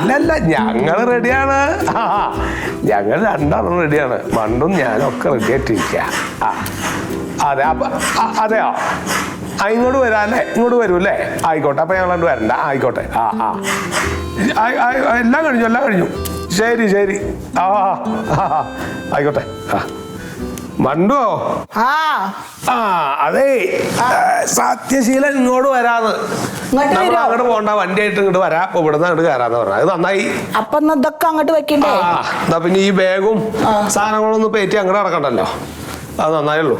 അല്ലല്ല, ഞങ്ങള് റെഡിയാണ്. ഞങ്ങൾ രണ്ടാളും റെഡിയാണ്. മണ്ടും ഞാനും ഒക്കെ റെഡി ആയിട്ടിരിക്ക. അതെ, അതെയോ? ഇങ്ങോട്ട് വരാല്ലേ? ഇങ്ങോട്ട് വരൂല്ലേ? ആയിക്കോട്ടെ, അപ്പൊ ഞങ്ങൾ വരണ്ട. ആയിക്കോട്ടെ. എല്ലാം കഴിഞ്ഞു. ശരി. ആയിക്കോട്ടെ. മണ്ടോ? അതെ, സത്യശീലൻ ഇങ്ങോട്ട് വരാന്ന്. അങ്ങോട്ട് പോണ്ട, വണ്ടിയായിട്ട് ഇങ്ങോട്ട് വരാം. ഇവിടുന്ന് അങ്ങോട്ട് കയറാന്ന് പറഞ്ഞ അത് നന്നായി. അപ്പൊ ഇതൊക്കെ അങ്ങോട്ട് വെക്കണ്ടേ? എന്നാ പിന്നെ ഈ ബാഗും സാധനങ്ങളൊന്നും പേറ്റി അങ്ങോട്ട് നടക്കണ്ടല്ലോ. അത് നന്നായുള്ളൂ.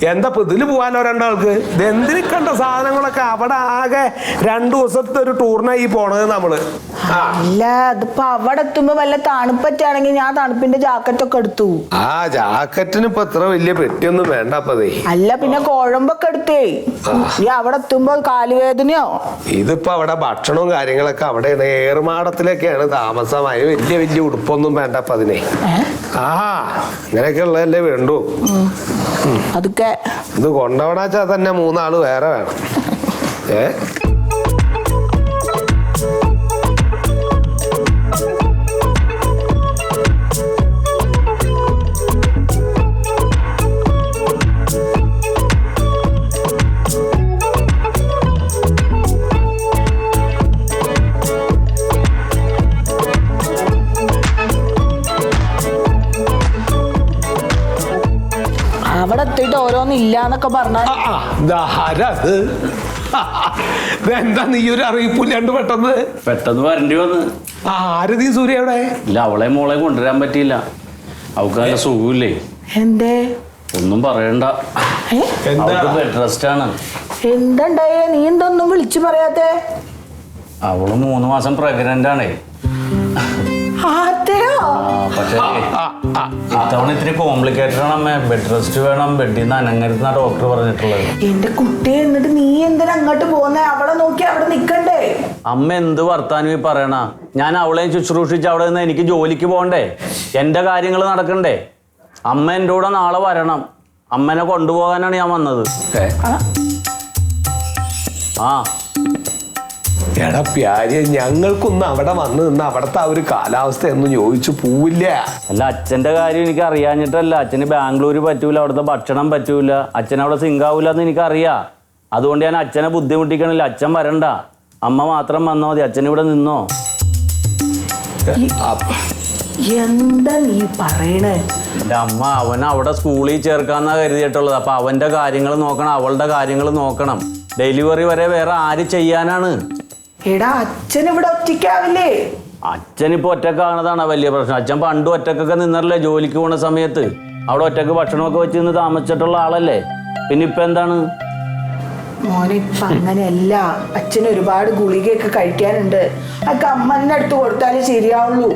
എന്തപ്പത് ഇതില് പോവാനോ രണ്ടാൾക്ക്? എന്തിനു കണ്ട സാധനങ്ങളൊക്കെ അവിടെ ആകെ 2 ദിവസത്തെ ഒരു ടൂറിനായി പോണത് നമ്മള്. അല്ല, അതിപ്പോ അവിടെ എത്തുമ്പോ വല്ല തണുപ്പറ്റാണെങ്കിൽ ഞാൻ തണുപ്പിന്റെ ജാക്കറ്റൊക്കെ എടുത്തു. ജാക്കറ്റിന് ഇപ്പൊ ഇത്ര വലിയ പെട്ടിയൊന്നും വേണ്ട. അപ്പതേ അല്ല, പിന്നെ കുഴമ്പൊക്കെ എടുത്തേ. ഈ അവിടെ എത്തുമ്പോ കാലുവേദനയോ? ഇതിപ്പോ അവിടെ ഭക്ഷണവും കാര്യങ്ങളൊക്കെ അവിടെയാണ്. ഏറുമാടത്തിലൊക്കെയാണ് താമസം. അതിന് വലിയ ഉടുപ്പൊന്നും വേണ്ട. അപ്പൊ അതിനെ അങ്ങനെയൊക്കെ ഉള്ളതല്ലേ വേണ്ടു. അതൊക്കെ ഇത് കൊണ്ടവണാച്ചാ തന്നെ 3 ആള് വേറെ വേണം. അവിടെ എത്തിയിട്ട് ഓരോന്നില്ലാന്നൊക്കെ പറഞ്ഞാൽ എന്താ നീ ഒരു അറിയിപ്പില്ലാണ്ട് പെട്ടെന്ന് വരേണ്ടി വന്ന്. ആരതി സൂര്യ എവിടെ? ഇല്ല, അവളെ മോളെ കൊണ്ടുവരാൻ പറ്റിയില്ല. അവൾക്ക് നല്ല സുഖമില്ലേ. എന്തേ? ഒന്നും പറയണ്ട, ബെഡ് റെസ്റ്റ് ആണ്. എന്താണ്ടായേ? നീ എന്തൊന്നും വിളിച്ചു പറയാത്തെ? അവള് 3 മാസം പ്രഗ്നന്റ് ആണേ. പക്ഷേ ഇത്തവണ ഇത്തിരി കോംപ്ലിക്കേറ്റഡ് ആണ് അമ്മേ. ബെഡ് റെസ്റ്റ് വേണം, ബെഡിൽ നിന്ന് അനങ്ങരുതെന്നാ ഡോക്ടർ പറഞ്ഞിട്ടുള്ളത്. എന്റെ കുട്ടിയെ എന്നിട്ട് നീ എന്തിനാ അങ്ങോട്ട് പോകുന്നേ? അവളെ നോക്കി അവിടെ നിക്കണ്ടേ? അമ്മ എന്ത് വർത്താനം ഈ പറയണ? ഞാൻ അവളെയും ശുശ്രൂഷിച്ച് അവിടെ നിന്ന് എനിക്ക് ജോലിക്ക് പോകണ്ടേ? എന്റെ കാര്യങ്ങൾ നടക്കണ്ടേ? അമ്മ എൻ്റെ കൂടെ നാളെ വരണം. അമ്മനെ കൊണ്ടുപോകാനാണ് ഞാൻ വന്നത്. എടാ പ്യാര്, ഞങ്ങൾക്കൊന്നും അവിടെ വന്ന് നിന്ന് അവിടത്തെ ആ ഒരു കാലാവസ്ഥ ഒന്നും ചോദിച്ചു പോവില്ല. അല്ല, അച്ഛൻ്റെ കാര്യം എനിക്ക് അറിയാഞ്ഞിട്ടല്ല. അച്ഛന് ബാംഗ്ലൂർ പറ്റൂല, അവിടുത്തെ ഭക്ഷണം പറ്റൂല, അച്ഛൻ അവിടെ സിങ്കാവൂല എന്ന് എനിക്കറിയാം. അതുകൊണ്ട് ഞാൻ അച്ഛനെ ബുദ്ധിമുട്ടിക്കണില്ല. അച്ഛൻ വരണ്ട, അമ്മ മാത്രം വന്നാൽ മതി. അച്ഛൻ ഇവിടെ നിന്നോ. എന്താ നീ പറയണേ? എൻ്റെ അമ്മ അവനെ അവിടെ സ്കൂളിൽ ചേർക്കാന്നാ കരുതിയിട്ടുള്ളത്. അപ്പൊ അവന്റെ കാര്യങ്ങൾ നോക്കണം, അവളുടെ കാര്യങ്ങൾ നോക്കണം. ഡെലിവറി വരെ വേറെ ആര് ചെയ്യാനാണ്? എടാ, അച്ഛൻ ഇവിടെ ഒറ്റയ്ക്കാവില്ലേ? അച്ഛനിപ്പോ ഒറ്റക്കാണതാണ് വലിയ പ്രശ്നം. അച്ഛൻ പണ്ടും ഒറ്റക്കൊക്കെ നിന്നല്ലേ ജോലിക്ക് പോണ സമയത്ത്. അവിടെ ഒറ്റക്ക് ഭക്ഷണമൊക്കെ വെച്ച് നിന്ന് താമസിച്ചിട്ടുള്ള ആളല്ലേ. പിന്നെ ഇപ്പൊ എന്താണ് മോനെ? ഇപ്പൊ അങ്ങനെയല്ല. അച്ഛന് ഒരുപാട് ഗുളികയൊക്കെ കഴിക്കാനുണ്ട്. അതൊക്കെ അമ്മന്റെ അടുത്ത് കൊടുത്താലേ ശരിയാവുള്ളൂ.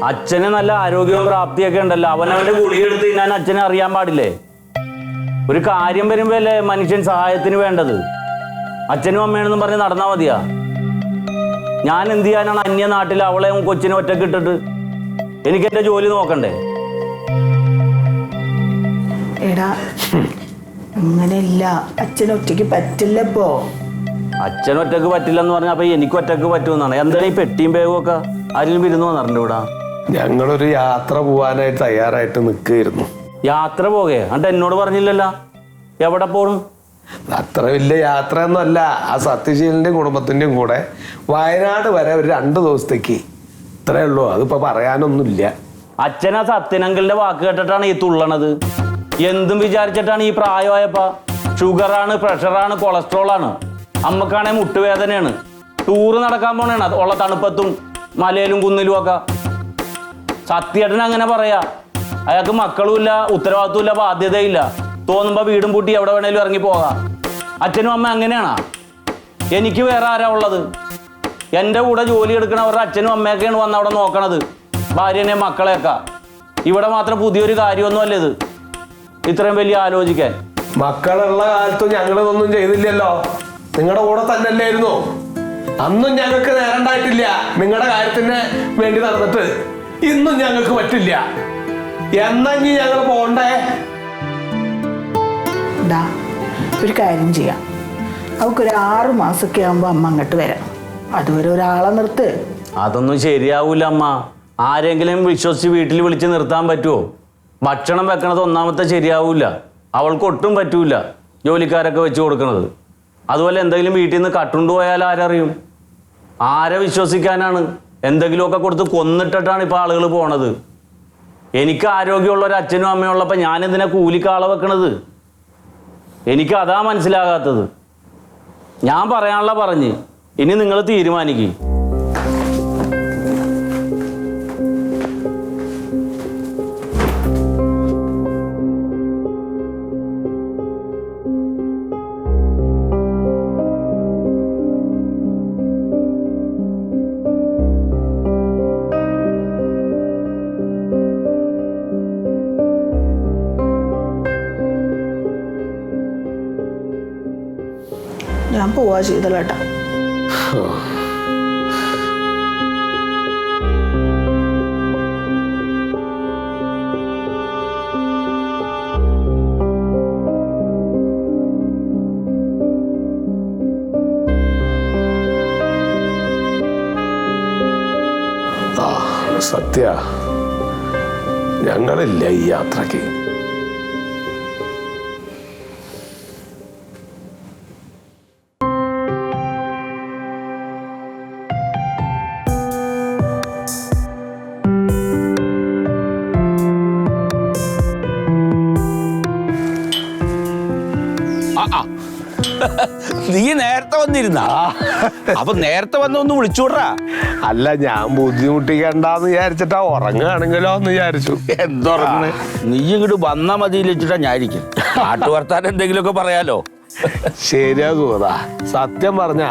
അച്ഛന് നല്ല ആരോഗ്യവും പ്രാപ്തിയൊക്കെ ഉണ്ടല്ലോ. അവനവന്റെ ഗുളിക എടുത്ത് തിന്നാൻ അച്ഛനെ അറിയാൻ പാടില്ലേ? ഒരു കാര്യം വരുമ്പോ അല്ലേ മനുഷ്യൻ സഹായത്തിന് വേണ്ടത്. അച്ഛനും അമ്മയാണെന്നും പറഞ്ഞ് നടന്നാ മതിയാ? ഞാൻ എന്ത് ചെയ്യാനാണ് അന്യ നാട്ടിൽ അവളെ കൊച്ചിനെ ഒറ്റക്ക് ഇട്ടിട്ട്? എനിക്ക് എന്റെ ജോലി നോക്കണ്ടേ? എടാ, അങ്ങനെയല്ല. അച്ഛൻ ഒറ്റയ്ക്ക് പറ്റില്ല. ഇപ്പോ അച്ഛൻ ഒറ്റക്ക് പറ്റില്ലെന്ന് പറഞ്ഞാൽ അപ്പൊ എനിക്ക് ഒറ്റക്ക് പറ്റുമെന്നാണ്. എന്താണ് ഈ പെട്ടിയും ബാഗും ഒക്കെ? ആരെങ്കിലും വിരുന്ന് വന്നിട്ടുണ്ട് ഇവിടെ? ഞങ്ങളൊരു യാത്ര പോവാനായിട്ട് തയ്യാറായിട്ട് നിൽക്കുകയായിരുന്നു. യാത്ര പോകേ? എന്നിട്ട് എന്നോട് പറഞ്ഞില്ലല്ലോ. എവിടെ പോണു? അത്ര വലിയ യാത്രയൊന്നും അല്ല. ആ സത്യശീലന്റെയും കുടുംബത്തിന്റെയും കൂടെ വയനാട് വരെ ഒരു 2 ദിവസത്തേക്ക്. ഇത്രേ ഉള്ളൂ. അതിപ്പോ പറയാനൊന്നുമില്ല. അച്ഛനാ സത്യനങ്കലിന്റെ വാക്ക് കേട്ടിട്ടാണ് ഈ തുള്ളണത്. എന്തും വിചാരിച്ചിട്ടാണ് ഈ പ്രായമായപ്പോ? ഷുഗറാണ്, പ്രഷറാണ്, കൊളസ്ട്രോളാണ്. അമ്മക്കാണെ മുട്ടുവേദനയാണ്. ടൂറ് നടക്കാൻ പോണേണ് ഉള്ള തണുപ്പത്തും മലയിലും കുന്നിലും ഒക്കെ. സത്യേട്ടൻ അങ്ങനെ പറയാ. അയാൾക്ക് മക്കളുമില്ല, ഉത്തരവാദിത്വമില്ല, ബാധ്യതയില്ല. തോന്നുമ്പോ വീടും പൂട്ടി എവിടെ വേണേലും ഇറങ്ങി പോകാം. അച്ഛനും അമ്മ അങ്ങനെയാണോ? എനിക്ക് വേറെ ആരാ ഉള്ളത്? എൻ്റെ കൂടെ ജോലി എടുക്കണവരുടെ അച്ഛനും അമ്മയൊക്കെയാണ് വന്ന് അവിടെ നോക്കണത്, ഭാര്യനെ മക്കളെയൊക്കെ. ഇവിടെ മാത്രം പുതിയൊരു കാര്യമൊന്നും അല്ല ഇത്. ഇത്രയും വലിയ ആലോചിക്കാൻ. മക്കളുള്ള കാലത്തും ഞങ്ങളിതൊന്നും ചെയ്തില്ലല്ലോ. നിങ്ങളുടെ കൂടെ തന്നെ അല്ലായിരുന്നു. അന്നും ഞങ്ങൾക്ക് നേരണ്ടായിട്ടില്ല നിങ്ങളുടെ കാര്യത്തിന് വേണ്ടി നടന്നിട്ട്. ഇന്നും ഞങ്ങൾക്ക് പറ്റില്ല. എന്നെങ്കിൽ ഞങ്ങൾ പോണ്ടേ? ഒരു കാര്യം ചെയ്യാം. അവൾക്കൊരു 6 മാസമൊക്കെ ആകുമ്പോൾ അമ്മ അങ്ങോട്ട് വരാം. അതുവരെ ഒരാളെ നിർത്ത്. അതൊന്നും ശരിയാവൂല അമ്മ. ആരെങ്കിലും വിശ്വസിച്ച് വീട്ടിൽ വിളിച്ച് നിർത്താൻ പറ്റുമോ? ഭക്ഷണം വെക്കണത് ഒന്നാമത്തെ ശരിയാവൂല. അവൾക്ക് ഒട്ടും പറ്റൂല ജോലിക്കാരൊക്കെ വെച്ച് കൊടുക്കണത്. അതുപോലെ എന്തെങ്കിലും വീട്ടിൽ നിന്ന് കട്ടുകൊണ്ട് പോയാൽ ആരറിയും? ആരെ വിശ്വസിക്കാനാണ്? എന്തെങ്കിലുമൊക്കെ കൊടുത്ത് കൊന്നിട്ടിട്ടാണ് ഇപ്പോൾ ആളുകൾ പോണത്. എനിക്ക് ആരോഗ്യമുള്ള ഒരു അച്ഛനും അമ്മയും ഉള്ളപ്പോൾ ഞാൻ എന്തിനാ കൂലിക്കാളെ വെക്കണത്? എനിക്ക് അതാ മനസ്സിലാകാത്തത്. ഞാൻ പറയാനുള്ള പറഞ്ഞ്, ഇനി നിങ്ങൾ തീരുമാനിക്കും. ഞാൻ പോവാ ശീതളേട്ടാ. സത്യ, ഞങ്ങളില്ല ഈ യാത്രക്ക്. നീ നേരത്തെ വന്നിരുന്ന? അപ്പൊ നേരത്തെ വന്നൊന്ന് വിളിച്ചൂടാ. അല്ല, ഞാൻ ബുദ്ധിമുട്ടിക്കണ്ടെന്ന് വിചാരിച്ചിട്ടാ. ഉറങ്ങുകയാണെങ്കിലോ എന്ന് വിചാരിച്ചു. എന്തുറങ്ങണേ? നീ ഇങ്ങോട്ട് വന്നാ മതി വെച്ചിട്ടാ ഞാനിരിക്കും. നാട്ടുവർത്താനം എന്തെങ്കിലുമൊക്കെ പറയാലോ. ശരിയാ കൂതാ. സത്യം പറഞ്ഞ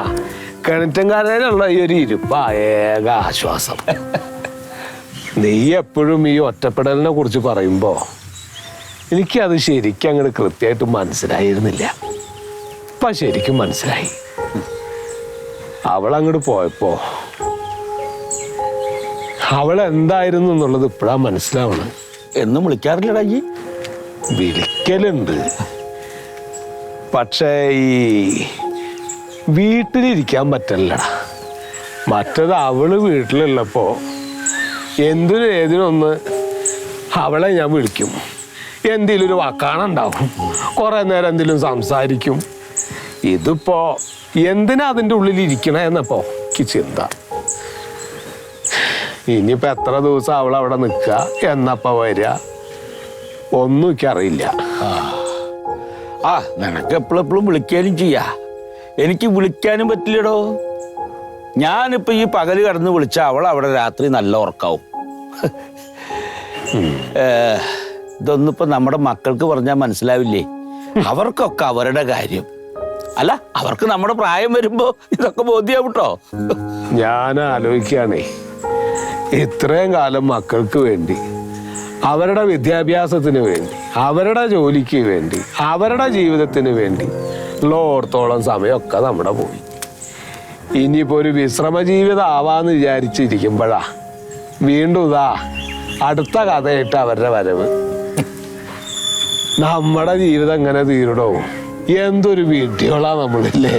കിണറ്റൻകാരനുള്ള ഈ ഒരു ഇരുപ്പാ ഏക ആശ്വാസം. നീ എപ്പോഴും ഈ ഒറ്റപ്പെടലിനെ കുറിച്ച് പറയുമ്പോ എനിക്കത് ശരിക്കും അങ്ങോട്ട് കൃത്യമായിട്ട് മനസ്സിലായിരുന്നില്ല. ഇപ്പൊ ശരിക്കും മനസ്സിലായി. അവളങ്ങോട്ട് പോയപ്പോ അവളെന്തായിരുന്നു എന്നുള്ളത് ഇപ്പോഴാ മനസ്സിലാവണം. എന്നും വിളിക്കാറില്ലടാ ഈ? വിളിക്കലുണ്ട്, പക്ഷേ ഈ വീട്ടിലിരിക്കാൻ പറ്റില്ലടാ. മറ്റത് അവള് വീട്ടിലുള്ളപ്പോ എന്തിനും ഏതിനൊന്ന് അവളെ ഞാൻ വിളിക്കും. എന്തെങ്കിലും ഒരു വാക്കാണുണ്ടാവും, കുറെ നേരം എന്തെങ്കിലും സംസാരിക്കും. ഇതിപ്പോ എന്തിനാ അതിൻ്റെ ഉള്ളിൽ ഇരിക്കണേ എന്നപ്പോ എനിക്ക് ചിന്ത. ഇനിയിപ്പോ എത്ര ദിവസം അവൾ അവിടെ നിൽക്കുക, എന്നപ്പോ വരിക, ഒന്നും എനിക്കറിയില്ല. ആ, നിനക്ക് എപ്പോഴെപ്പോഴും വിളിക്കാനും ചെയ്യാ. എനിക്ക് വിളിക്കാനും പറ്റില്ലടോ. ഞാനിപ്പോ ഈ പകല് കിടന്ന് വിളിച്ച അവൾ അവിടെ രാത്രി നല്ല ഉറക്കാവും. ഇതൊന്നിപ്പോ നമ്മുടെ മക്കൾക്ക് പറഞ്ഞാൽ മനസ്സിലാവില്ലേ? അവർക്കൊക്കെ അവരുടെ കാര്യം. അല്ല, അവർക്ക് നമ്മുടെ പ്രായം വരുമ്പോ ഇതൊക്കെ ബോധ്യാവും കേട്ടോ. ഞാൻ ആലോചിക്കുകയാണേ, ഇത്രയും കാലം മക്കൾക്ക് വേണ്ടി, അവരുടെ വിദ്യാഭ്യാസത്തിന് വേണ്ടി, അവരുടെ ജോലിക്ക് വേണ്ടി, അവരുടെ ജീവിതത്തിന് വേണ്ടി ഉള്ളോടത്തോളം സമയമൊക്കെ നമ്മുടെ പോയി. ഇനിയിപ്പോ ഒരു വിശ്രമ ജീവിതം ആവാന്ന് വിചാരിച്ചിരിക്കുമ്പോഴാ വീണ്ടും ഇതാ അടുത്ത കഥയായിട്ട് അവരുടെ വരവ്. നമ്മുടെ ജീവിതം എങ്ങനെ തീരുടോ? എന്തൊരു വീഡിയോളാ നമ്മളില്ലേ.